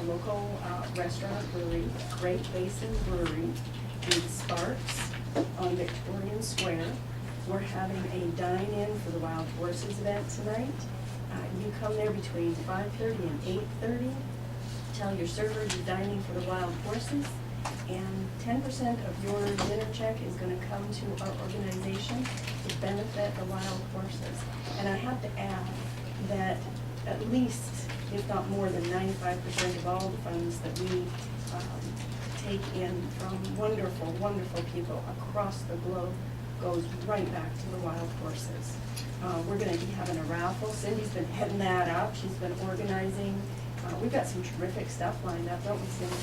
a local restaurant brewery, Great Basin Brewery in Sparks on Victorian Square. We're having a dine-in for the Wild Horses event tonight. You come there between 5:30 and 8:30. Tell your server you're dining for the Wild Horses, and 10% of your dinner check is going to come to our organization to benefit the Wild Horses. And I have to add that at least, if not more than 95% of all the funds that we take in from wonderful, wonderful people across the globe goes right back to the Wild Horses. We're going to be having a raffle. Cindy's been heading that up. She's been organizing. We've got some terrific stuff lined up, don't we, Cindy?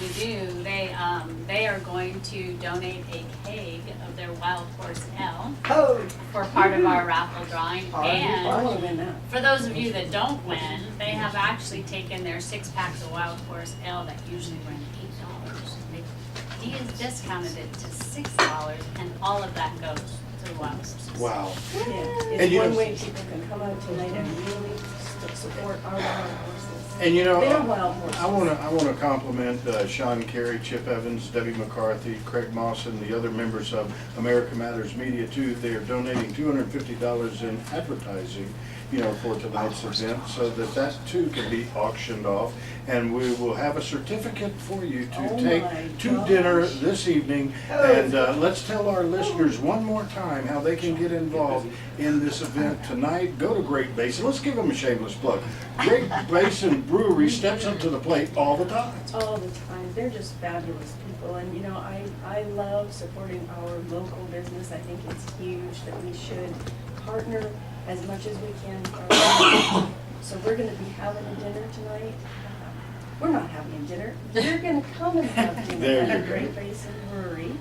We do. They are going to donate a keg of their Wild Horse Ale for part of our raffle drawing. I want to win And that. for those of you that don't win, they have actually taken their 6 packs of Wild Horse Ale that usually run $8. They discounted it to $6, and all of that goes to the Wild Horses. Wow. Yeah, And it's you one know- way people can come out tonight and really support our Wild Horses. And you know, They're Wild Horses. I want to compliment Sean Carey, Chip Evans, Debbie McCarthy, Craig Moss, and the other members of America Matters Media too. They are donating $250 in advertising, for tonight's event, so that too can be auctioned off. And we will have a certificate for you to Oh take my to gosh. dinner this evening. And let's tell our listeners one more time how they can get involved in this event tonight. Go to Great Basin. Let's give them a shameless plug. Great Basin Brewery steps up to the plate all the time. All the time. They're just fabulous people. And I love supporting our local business. I think it's huge that we should partner as much as we can with our local. So we're going to be having a dinner tonight. We're not having a dinner. You're going to come and have dinner There at you the go. Great Basin Brewery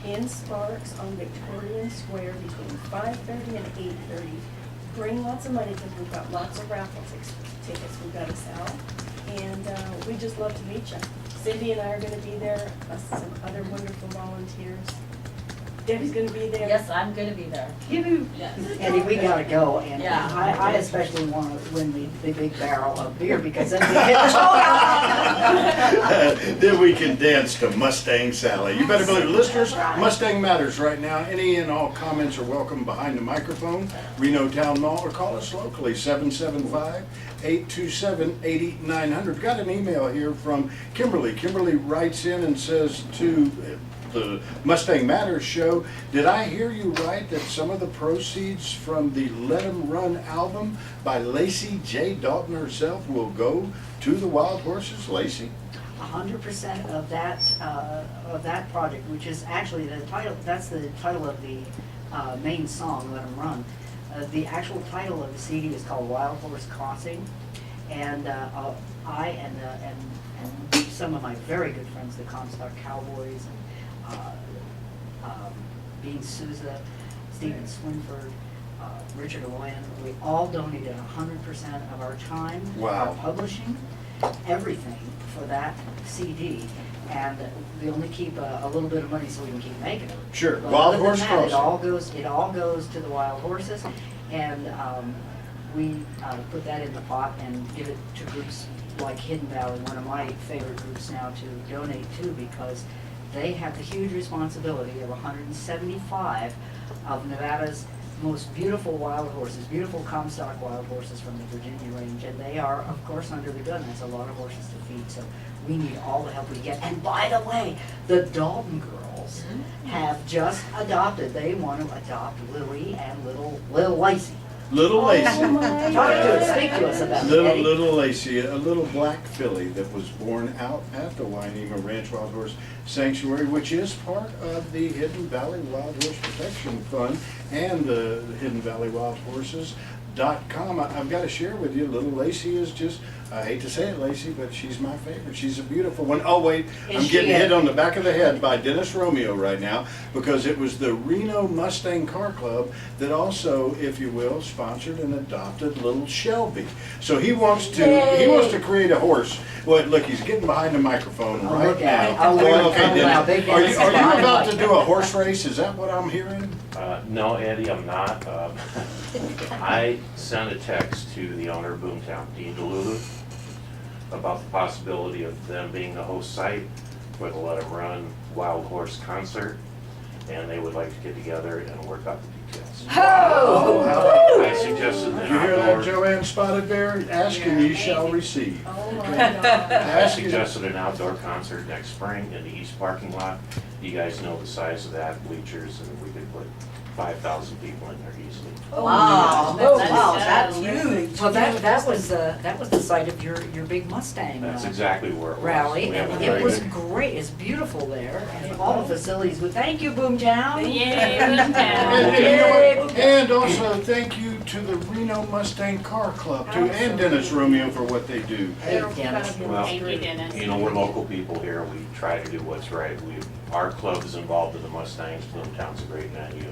in Sparks on Victorian Square between 5:30 and 8:30. Bring lots of money because we've got lots of raffle tickets we've got to sell. And we just love to meet you. Cindy and I are going to be there, plus some other wonderful volunteers. Debbie's going to be there. Yes, I'm gonna be there. You. Yes. Eddie, we gotta go, and Yeah. I especially want to win the big barrel of beer, because then we get to Then we can dance to Mustang Sally. You better believe it. Listeners, Mustang Matters right now. Any and all comments are welcome behind the microphone, Reno Town Mall, or call us locally, 775-827-8900. Got an email here from Kimberly. Kimberly writes in and says to the Mustang Matters show, did I hear you right that some of the proceeds from the Let 'Em Run album by Lacy J. Dalton herself will go to the Wild Horses? Lacy? 100% of that project, which is actually the title. That's the title of the main song, "Let 'Em Run." The actual title of the CD is called "Wild Horse Crossing," and I and some of my very good friends, the Comstock Cowboys, and Bean Souza, Stephen Swinford, Richard Joann, we all donated 100% of our time, Wow. our publishing, everything for that CD. And we only keep a little bit of money so we can keep making it. Sure. But Wild other Horse than that, Crossing. it all goes to the Wild Horses, and we put that in the pot and give it to groups like Hidden Valley, one of my favorite groups now to donate to, because they have the huge responsibility of 175 of Nevada's most beautiful wild horses, beautiful Comstock wild horses from the Virginia range, and they are, of course, under the gun. That's a lot of horses to feed, so we need all the help we get. And by the way, the Dalton girls have just adopted. They want to adopt Lily and little Lacy. Little Lacy. Talk to us, speak to us about it, Eddie. Little Lacy, a little black filly that was born out at the Wainema Ranch Wild Horse Sanctuary, which is part of the Hidden Valley Wild Horse Protection Fund and the Hidden Valley Wild Horses.com. I've got to share with you, little Lacy is just, I hate to say it, Lacy, but she's my favorite. She's a beautiful one. Oh, wait, I'm Is getting she hit on the back of the head by Dennis Romeo right now, because it was the Reno Mustang Car Club that also, if you will, sponsored and adopted little Shelby. So he wants to create a horse. Well, look, he's getting behind the microphone Oh, right look at it. now. Oh, look Well, at it. Dennis, Wow, big are Dennis you is behind about the to mic. do a horse race? Is that what I'm hearing? No, Eddie, I'm not. I sent a text to the owner of Boomtown, Dean DeLulu, about the possibility of them being the host site for the Let 'Em Run Wild Horse concert, and they would like to get together and work out the details. Oh! I suggested Did an you hear that, outdoor, Joanne Spotted Bear? Ask and ye shall receive. Oh my I God. suggested an outdoor concert next spring in the east parking lot. You guys know the size of that, bleachers, and we could put 5,000 people in there easily. Wow, That's- oh, wow, that's that's huge. Well, that was the site of your big Mustang That's exactly where it was. rally, We have a and very it was good- great, it's beautiful there, and all the facilities, well, thank you, Boomtown. Yay, And, Boomtown. and you know Yay, what? And also thank you to the Reno Mustang Car Club too, and Dennis Romeo for what they do. Hey, They're Dennis. fabulous. Well, Thank you, Dennis. You know, we're local people here, we try to do what's right. Our club is involved in the Mustangs, Boomtown's a great venue,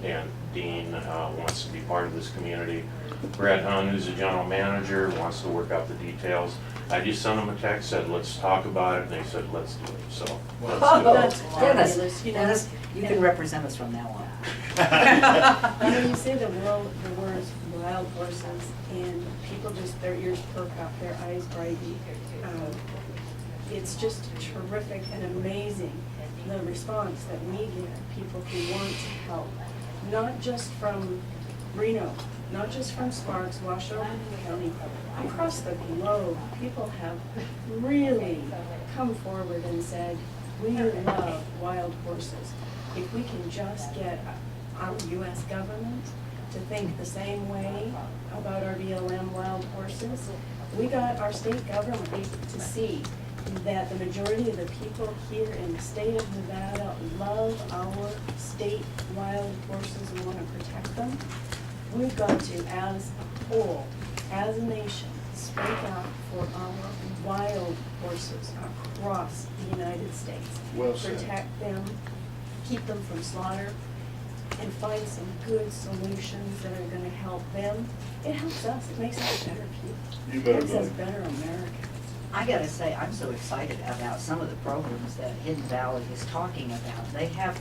and Dean wants to be part of this community. Brad Hunn, who's the general manager, wants to work out the details. I just sent him a text, said, let's talk about it, and they said, let's do it, so. let's do it. That's Dennis, fabulous, you know. Dennis, you can represent us from now on. You know, you say the words wild horses, and people just, their ears perk up, their eyes brighten. It's just terrific and amazing, the response that we get, people who want to help, not just from Reno, not just from Sparks, Washoe County, across the globe. People have really come forward and said, we love wild horses. If we can just get our US government to think the same way about our BLM wild horses, we got our state government to see that the majority of the people here in the state of Nevada love our state wild horses and want to protect them. We've got to, as a whole, as a nation, speak out for our wild horses across the United States. Well said. Protect them, keep them from slaughter, and find some good solutions that are gonna help them. It helps us, it makes us better people. You better It makes us believe. better Americans. I gotta say, I'm so excited about some of the programs that Hidden Valley is talking about. They have,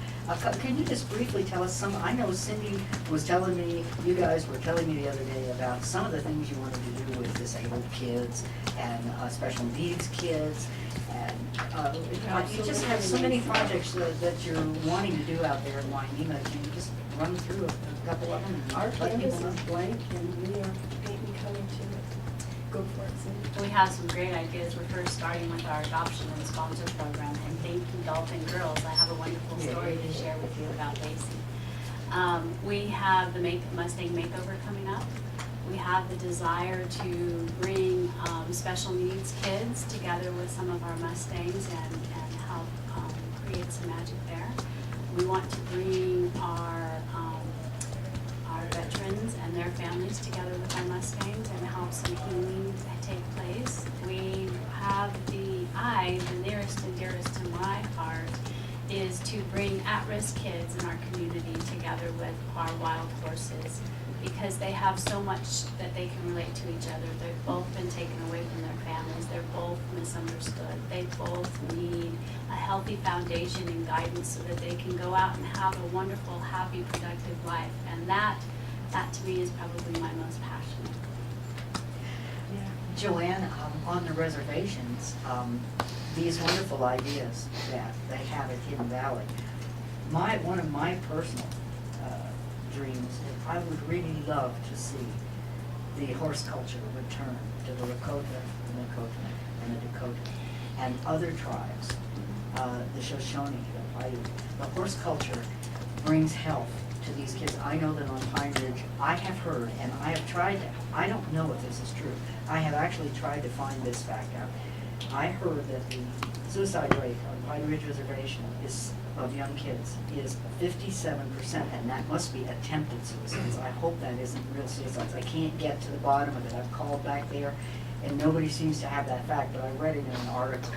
can you just briefly tell us some, I know Cindy was telling me, you guys were telling me the other day about some of the things you wanted to do with disabled kids and special needs kids. And you just have so many projects that you're wanting to do out there in Wainema. Can you just run through a couple of them? Our Let canvas people is know? blank and we are painting color to it. Go for it, Cindy. We have some great ideas. We're first starting with our adoption and sponsor program, and thank you, Dalton Girls. I have a wonderful story to share with you about Lacy. We have the Mustang Makeover coming up. We have the desire to bring special needs kids together with some of our Mustangs and help create some magic there. We want to bring our veterans and their families together with our Mustangs and help some healing take place. We have the nearest and dearest to my heart is to bring at-risk kids in our community together with our wild horses, because they have so much that they can relate to each other. They've both been taken away from their families. They're both misunderstood. They both need a healthy foundation and guidance so that they can go out and have a wonderful, happy, productive life. And that to me is probably my most passionate. Yeah. Joann, on the reservations, these wonderful ideas that they have at Hidden Valley, one of my personal dreams is I would really love to see the horse culture return to the Lakota, and the Dakota, and other tribes, the Shoshone, the Paiute. The horse culture brings health to these kids. I know that on Pine Ridge, I have heard, and I have tried to, I don't know if this is true, I have actually tried to find this fact out. I heard that the suicide rate on Pine Ridge Reservation of young kids is 57%, and that must be attempted suicides. I hope that isn't real suicides. I can't get to the bottom of it. I've called back there, and nobody seems to have that fact, but I read it in an article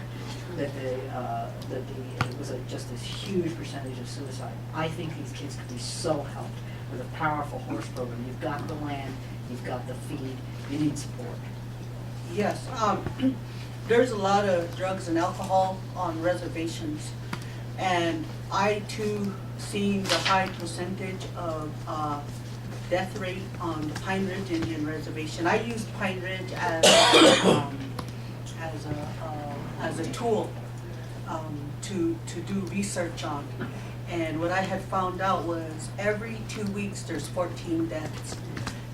that it was just this huge percentage of suicide. I think these kids could be so helped with a powerful horse program. You've got the land, you've got the feed, you need support. Yes, there's a lot of drugs and alcohol on reservations, and I too seen the high percentage of death rate on the Pine Ridge Indian Reservation. I used Pine Ridge as as a tool to do research on. And what I had found out was every 2 weeks, there's 14 deaths.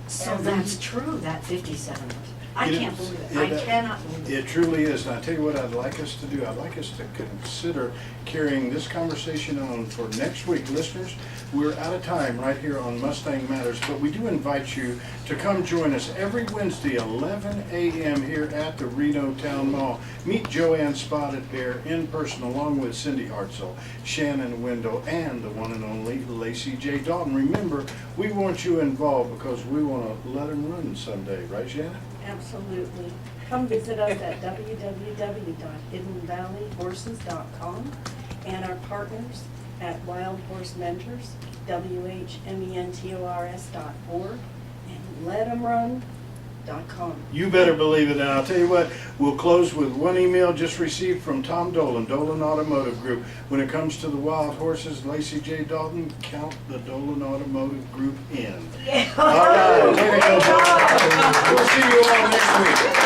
So that's true, that 57 was. I It can't is. believe it. I It- cannot believe it. It truly is, and I tell you what I'd like us to do, I'd like us to consider carrying this conversation on for next week. Listeners, we're out of time right here on Mustang Matters, but we do invite you to come join us every Wednesday, 11 a.m. here at the Reno Town Mall. Meet Joann Spotted Bear in person along with Cindy Hartzell, Shannon Wendell, and the one and only Lacy J. Dalton. Remember, we want you involved because we want to let them run someday, right, Shannon? Absolutely. Come visit us at www.hiddenvalleyhorses.com and our partners at Wild Horse Mentors, WHMENTORS.org, and LetEmRun.com. You better believe it, and I'll tell you what, we'll close with one email just received from Tom Dolan, Dolan Automotive Group. When it comes to the wild horses, Lacy J. Dalton, count the Dolan Automotive Group in. Yeah. All right, there you go. We'll see you all next week.